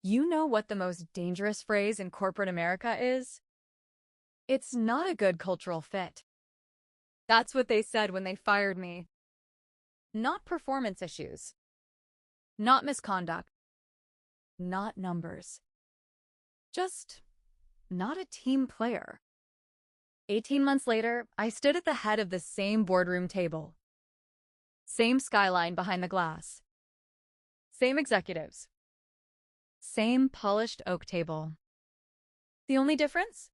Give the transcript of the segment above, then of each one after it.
You know what the most dangerous phrase in corporate America is? It's not a good cultural fit. That's what they said when they fired me. Not performance issues. Not misconduct. Not numbers. Just not a team player. 18 months later, I stood at the head of the same boardroom table. Same skyline behind the glass. Same executives. Same polished oak table. The only difference?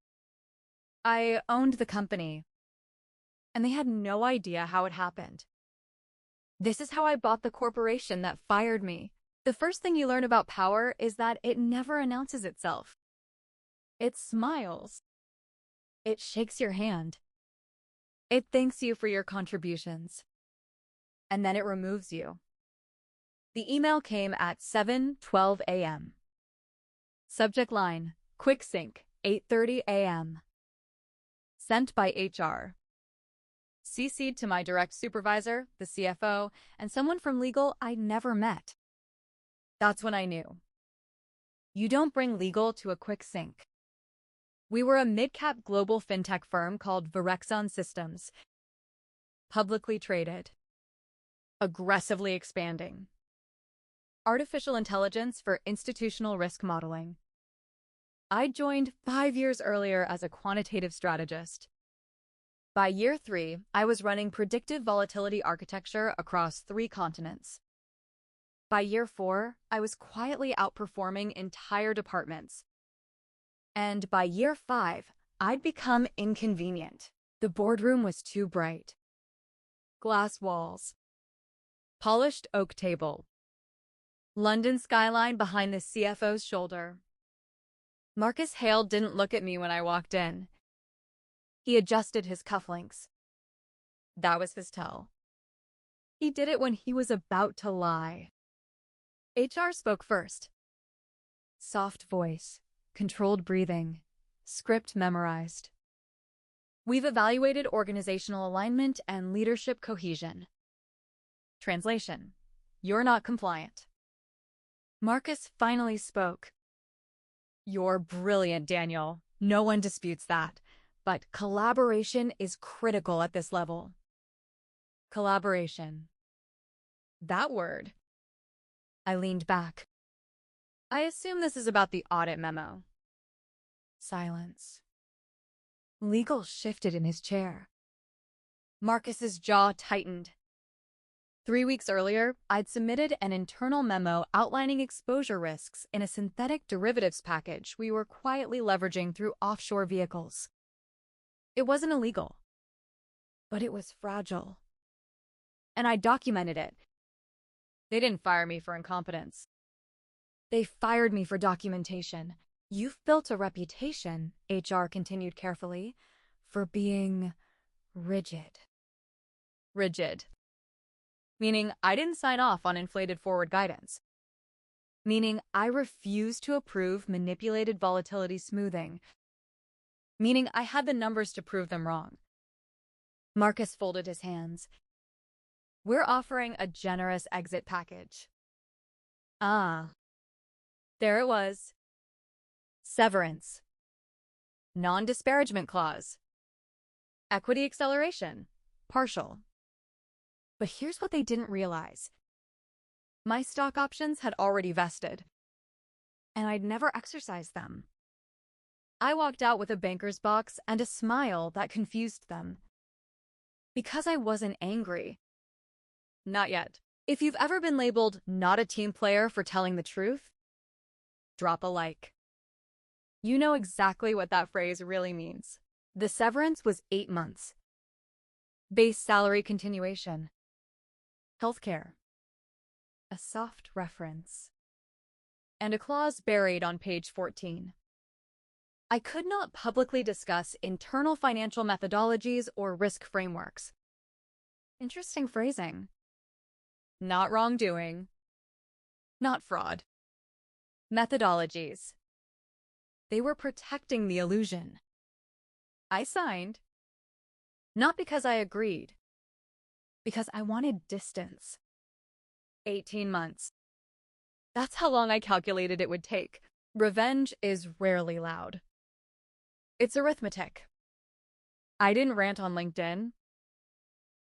I owned the company, and they had no idea how it happened. This is how I bought the corporation that fired me. The first thing you learn about power is that it never announces itself. It smiles. It shakes your hand. It thanks you for your contributions. And then it removes you. The email came at 7:12 a.m. Subject line, quick sync, 8:30 a.m. Sent by HR. CC'd to my direct supervisor, the CFO, and someone from legal I never met. That's when I knew. You don't bring legal to a quick sync. We were a mid-cap global fintech firm called Virexon Systems, publicly traded, aggressively expanding. Artificial intelligence for institutional risk modeling. I joined 5 years earlier as a quantitative strategist. By year 3, I was running predictive volatility architecture across 3 continents. By year 4, I was quietly outperforming entire departments. And by year 5, I'd become inconvenient. The boardroom was too bright. Glass walls. Polished oak table. London skyline behind the CFO's shoulder. Marcus Hale didn't look at me when I walked in. He adjusted his cufflinks. That was his tell. He did it when he was about to lie. HR spoke first. Soft voice, controlled breathing, script memorized. We've evaluated organizational alignment and leadership cohesion. Translation: you're not compliant. Marcus finally spoke. You're brilliant, Daniel. No one disputes that. But collaboration is critical at this level. Collaboration. That word. I leaned back. I assume this is about the audit memo. Silence. Legal shifted in his chair. Marcus's jaw tightened. 3 weeks earlier, I'd submitted an internal memo outlining exposure risks in a synthetic derivatives package we were quietly leveraging through offshore vehicles. It wasn't illegal, but it was fragile. And I documented it. They didn't fire me for incompetence. They fired me for documentation. You've built a reputation, HR continued carefully, for being rigid. Rigid. Meaning I didn't sign off on inflated forward guidance. Meaning I refused to approve manipulated volatility smoothing. Meaning I had the numbers to prove them wrong. Marcus folded his hands. We're offering a generous exit package. Ah. There it was. Severance. Non-disparagement clause. Equity acceleration. Partial. But here's what they didn't realize. My stock options had already vested, and I'd never exercised them. I walked out with a banker's box and a smile that confused them. Because I wasn't angry. Not yet. If you've ever been labeled not a team player for telling the truth, drop a like. You know exactly what that phrase really means. The severance was 8 months. Base salary continuation. Healthcare. A soft reference. And a clause buried on page 14. I could not publicly discuss internal financial methodologies or risk frameworks. Interesting phrasing. Not wrongdoing. Not fraud. Methodologies. They were protecting the illusion. I signed. Not because I agreed. Because I wanted distance. 18 months. That's how long I calculated it would take. Revenge is rarely loud. It's arithmetic. I didn't rant on LinkedIn,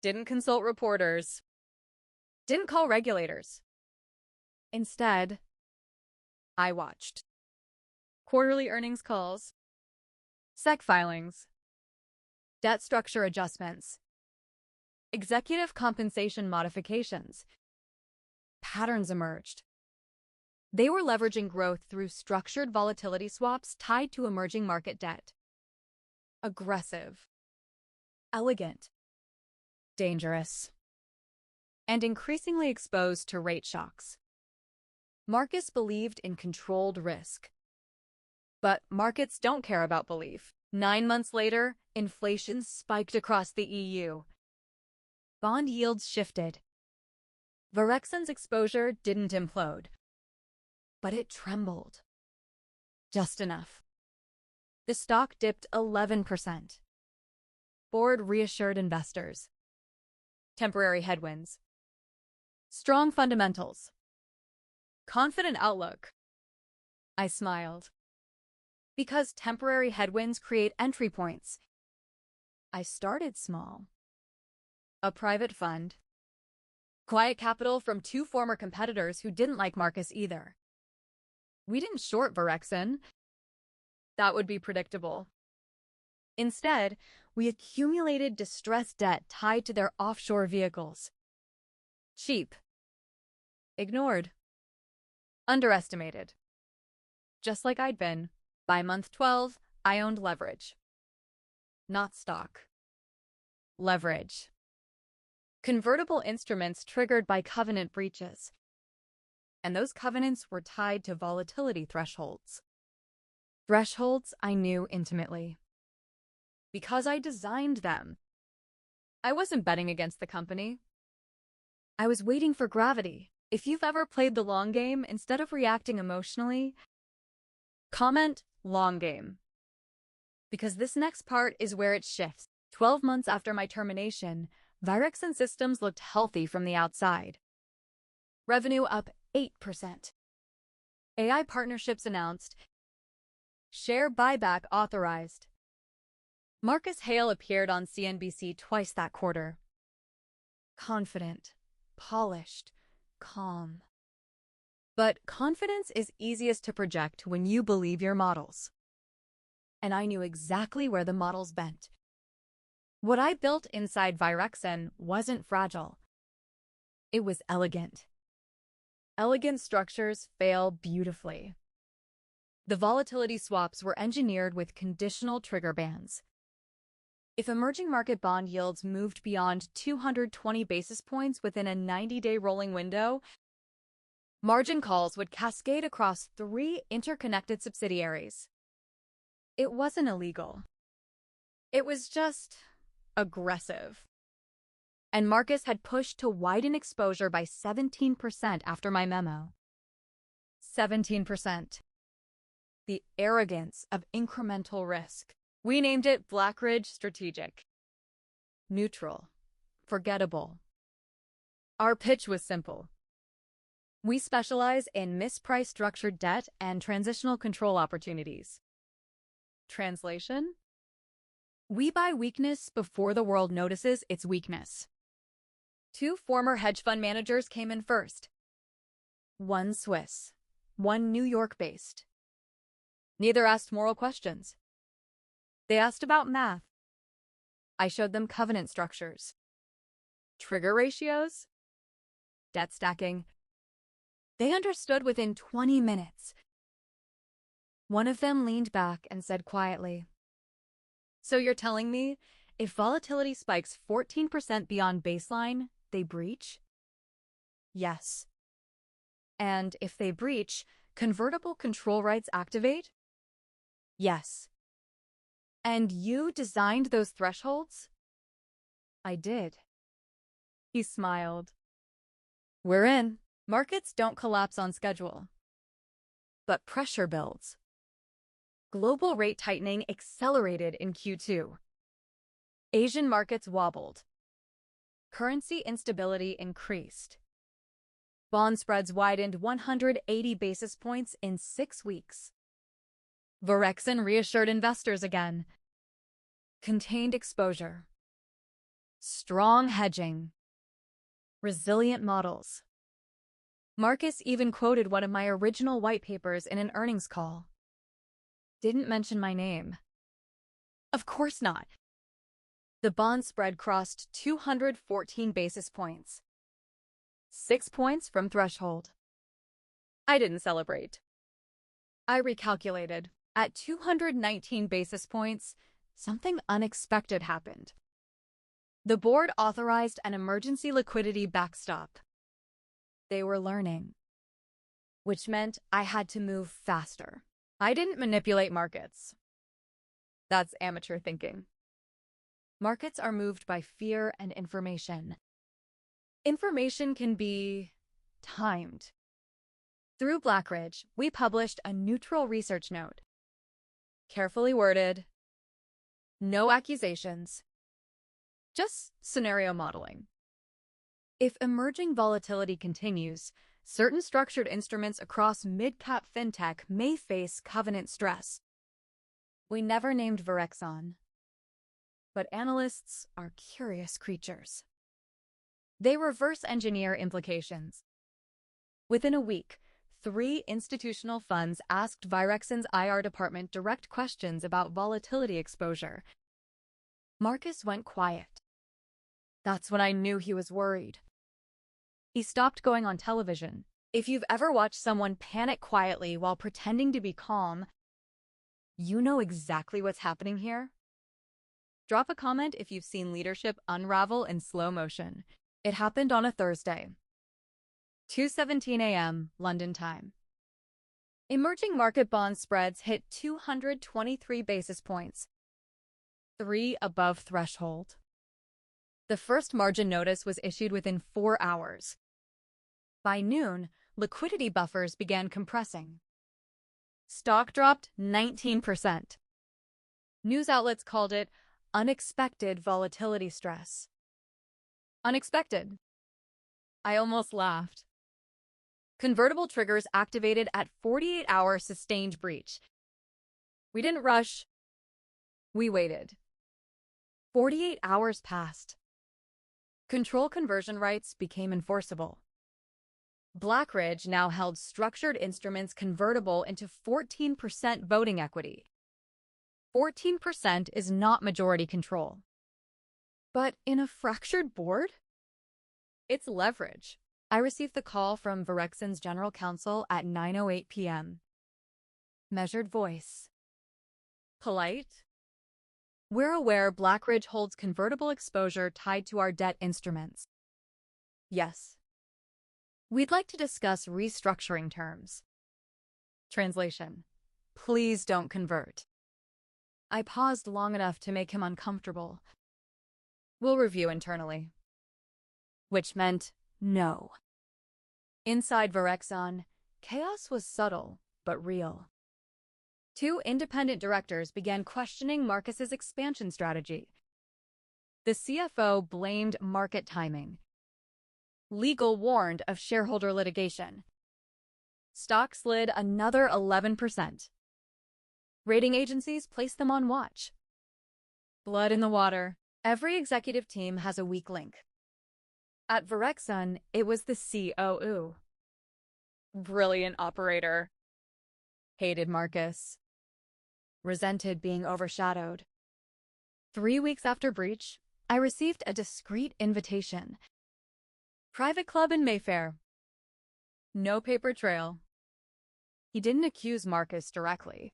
didn't consult reporters, didn't call regulators. Instead, I watched quarterly earnings calls, SEC filings, debt structure adjustments, executive compensation modifications. Patterns emerged. They were leveraging growth through structured volatility swaps tied to emerging market debt. Aggressive, elegant, dangerous, and increasingly exposed to rate shocks. Marcus believed in controlled risk. But markets don't care about belief. 9 months later, inflation spiked across the EU. Bond yields shifted. Varexen's exposure didn't implode, but it trembled. Just enough. The stock dipped 11%. Board reassured investors. Temporary headwinds. Strong fundamentals. Confident outlook. I smiled. Because temporary headwinds create entry points. I started small. A private fund. Quiet capital from 2 former competitors who didn't like Marcus either. We didn't short Varexen. That would be predictable. Instead, we accumulated distressed debt tied to their offshore vehicles. Cheap. Ignored. Underestimated. Just like I'd been. By month 12, I owned leverage. Not stock. Leverage. Convertible instruments triggered by covenant breaches. And those covenants were tied to volatility thresholds. Thresholds I knew intimately. Because I designed them. I wasn't betting against the company. I was waiting for gravity. If you've ever played the long game, instead of reacting emotionally, comment long game. Because this next part is where it shifts. 12 months after my termination, Varexen Systems looked healthy from the outside. Revenue up 8%. AI partnerships announced. Share buyback authorized. Marcus Hale appeared on CNBC twice that quarter. Confident, polished, calm. But confidence is easiest to project when you believe your models. And I knew exactly where the models bent. What I built inside Varexen wasn't fragile. It was elegant. Elegant structures fail beautifully. The volatility swaps were engineered with conditional trigger bands. If emerging market bond yields moved beyond 220 basis points within a 90-day rolling window, margin calls would cascade across 3 interconnected subsidiaries. It wasn't illegal. It was just aggressive. And Marcus had pushed to widen exposure by 17% after my memo. 17%. The arrogance of incremental risk. We named it Blackridge Strategic. Neutral. Forgettable. Our pitch was simple. We specialize in mispriced structured debt and transitional control opportunities. Translation? We buy weakness before the world notices its weakness. 2 former hedge fund managers came in first. 1 Swiss, 1 New York-based. Neither asked moral questions. They asked about math. I showed them covenant structures, trigger ratios, debt stacking. They understood within 20 minutes. One of them leaned back and said quietly, "So you're telling me if volatility spikes 14% beyond baseline, they breach?" Yes. And if they breach, convertible control rights activate? Yes. And you designed those thresholds? I did. He smiled. We're in. Markets don't collapse on schedule. But pressure builds. Global rate tightening accelerated in Q2. Asian markets wobbled. Currency instability increased. Bond spreads widened 180 basis points in 6 weeks. Verexon reassured investors again. Contained exposure. Strong hedging. Resilient models. Marcus even quoted one of my original white papers in an earnings call. Didn't mention my name. Of course not. The bond spread crossed 214 basis points. 6 points from threshold. I didn't celebrate. I recalculated. At 219 basis points, something unexpected happened. The board authorized an emergency liquidity backstop. They were learning, which meant I had to move faster. I didn't manipulate markets. That's amateur thinking. Markets are moved by fear and information. Information can be timed. Through Blackridge, we published a neutral research note. Carefully worded. No accusations. Just scenario modeling. If emerging volatility continues, certain structured instruments across mid-cap fintech may face covenant stress. We never named Verexon, but analysts are curious creatures. They reverse engineer implications. Within a week, 3 institutional funds asked Verexon's IR department direct questions about volatility exposure. Marcus went quiet. That's when I knew he was worried. He stopped going on television. If you've ever watched someone panic quietly while pretending to be calm, you know exactly what's happening here. Drop a comment if you've seen leadership unravel in slow motion. It happened on a Thursday. 2:17 a.m. London time. Emerging market bond spreads hit 223 basis points, 3 above threshold. The first margin notice was issued within 4 hours. By noon, liquidity buffers began compressing. Stock dropped 19%. News outlets called it unexpected volatility stress. Unexpected. I almost laughed. Convertible triggers activated at 48-hour sustained breach. We didn't rush. We waited. 48 hours passed. Control conversion rights became enforceable. Blackridge now held structured instruments convertible into 14% voting equity. 14% is not majority control. But in a fractured board? It's leverage. I received the call from Verexon's general counsel at 9:08 p.m. Measured voice. Polite. We're aware Blackridge holds convertible exposure tied to our debt instruments. Yes. We'd like to discuss restructuring terms. Translation. Please don't convert. I paused long enough to make him uncomfortable. We'll review internally. Which meant no. Inside Verexon, chaos was subtle but real. 2 independent directors began questioning Marcus's expansion strategy. The CFO blamed market timing. Legal warned of shareholder litigation. Stock slid another 11%. Rating agencies placed them on watch. Blood in the water. Every executive team has a weak link. At Verexon, it was the COO. Brilliant operator. Hated Marcus. Resented being overshadowed. 3 weeks after breach, I received a discreet invitation. Private club in Mayfair. No paper trail. He didn't accuse Marcus directly.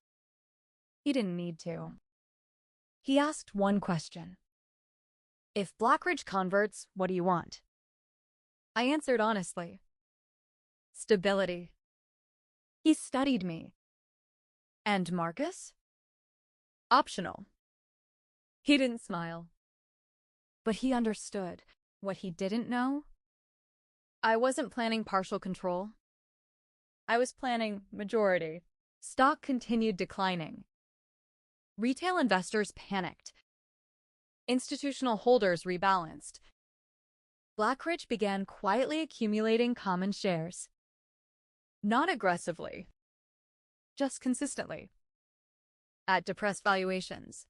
He didn't need to. He asked one question. If Blackridge converts, what do you want? I answered honestly. Stability. He studied me. And Marcus? Optional. He didn't smile. But he understood. What he didn't know? I wasn't planning partial control. I was planning majority. Stock continued declining. Retail investors panicked. Institutional holders rebalanced. Blackridge began quietly accumulating common shares. Not aggressively, just consistently. At depressed valuations.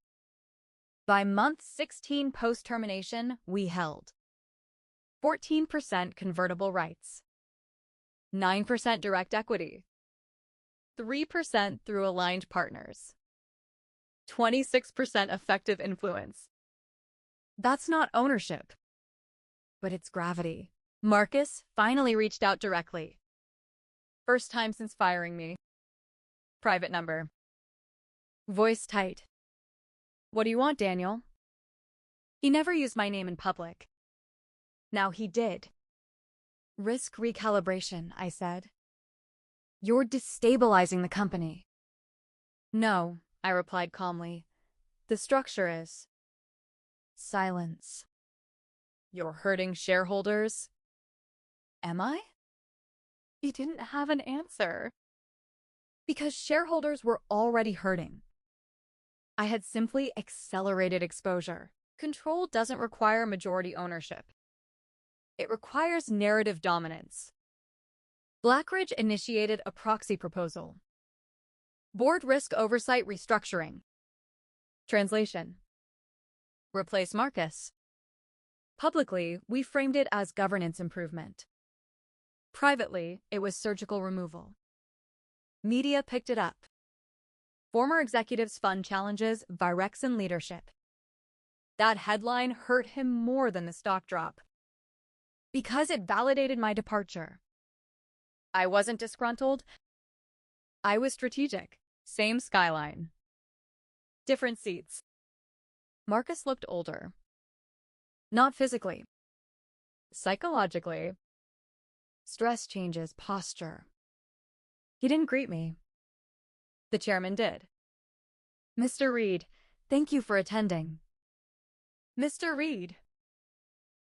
By month 16 post-termination, we held 14% convertible rights, 9% direct equity, 3% through aligned partners, 26% effective influence. That's not ownership, but it's gravity. Marcus finally reached out directly. First time since firing me. Private number. Voice tight. What do you want, Daniel? He never used my name in public. Now he did. Risk recalibration, I said. You're destabilizing the company. No, I replied calmly. The structure is. Silence. You're hurting shareholders? Am I? He didn't have an answer. Because shareholders were already hurting. I had simply accelerated exposure. Control doesn't require majority ownership. It requires narrative dominance. Blackridge initiated a proxy proposal. Board risk oversight restructuring. Translation. Replace Marcus. Publicly, we framed it as governance improvement. Privately, it was surgical removal. Media picked it up. Former executives fund challenges Virexin leadership. That headline hurt him more than the stock drop. Because it validated my departure. I wasn't disgruntled. I was strategic. Same skyline. Different seats. Marcus looked older. Not physically. Psychologically. Stress changes posture. He didn't greet me. The chairman did. Mr. Reed, thank you for attending. Mr. Reed.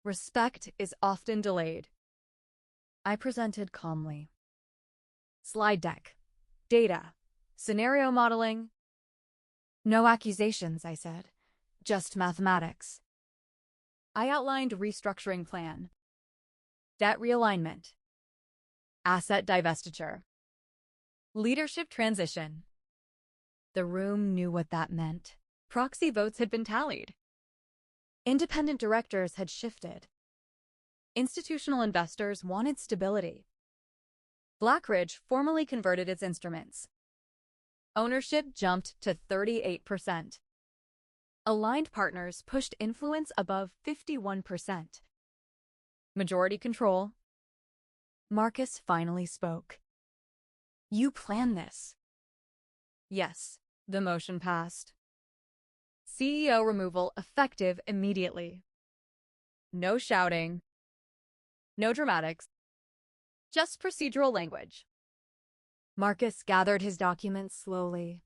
Respect is often delayed. I presented calmly. Slide deck. Data. Scenario modeling. No accusations, I said. Just mathematics. I outlined restructuring plan. Debt realignment. Asset divestiture. Leadership transition. The room knew what that meant. Proxy votes had been tallied. Independent directors had shifted. Institutional investors wanted stability. Blackridge formally converted its instruments. Ownership jumped to 38%. Aligned partners pushed influence above 51%. Majority control. Marcus finally spoke. You planned this. Yes, the motion passed. CEO removal effective immediately. No shouting. No dramatics. Just procedural language. Marcus gathered his documents slowly.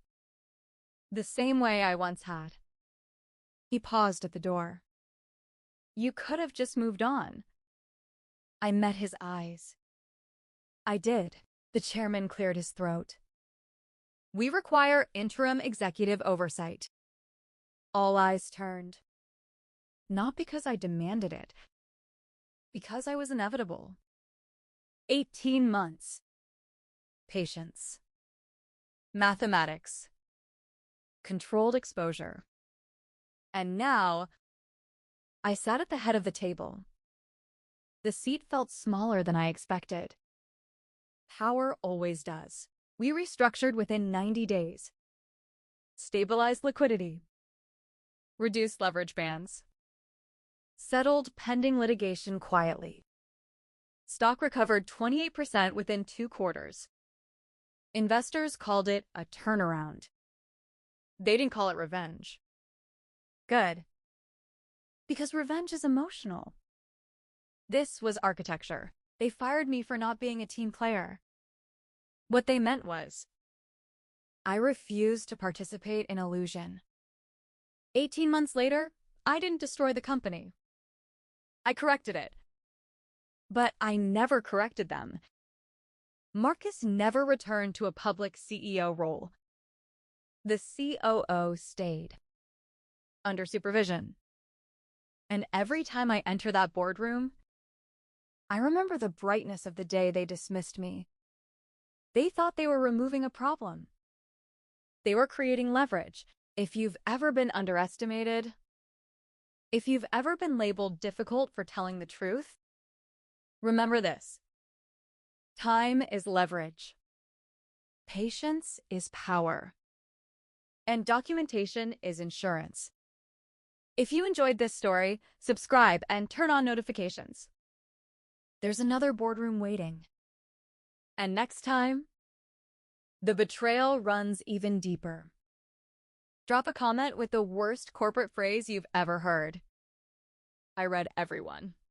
The same way I once had. He paused at the door. You could have just moved on. I met his eyes. I did. The chairman cleared his throat. We require interim executive oversight. All eyes turned. Not because I demanded it. Because I was inevitable. 18 months. Patience. Mathematics. Controlled exposure. And now, I sat at the head of the table. The seat felt smaller than I expected. Power always does. We restructured within 90 days. Stabilized liquidity. Reduced leverage bands. Settled pending litigation quietly. Stock recovered 28% within 2 quarters. Investors called it a turnaround. They didn't call it revenge. Good. Because revenge is emotional. This was architecture. They fired me for not being a team player. What they meant was, I refused to participate in illusion. 18 months later, I didn't destroy the company. I corrected it. But I never corrected them. Marcus never returned to a public CEO role. The COO stayed. Under supervision. And every time I enter that boardroom, I remember the brightness of the day they dismissed me. They thought they were removing a problem. They were creating leverage. If you've ever been underestimated, if you've ever been labeled difficult for telling the truth, remember this. Time is leverage. Patience is power. And documentation is insurance. If you enjoyed this story, subscribe and turn on notifications. There's another boardroom waiting. And next time, the betrayal runs even deeper. Drop a comment with the worst corporate phrase you've ever heard. I read everyone.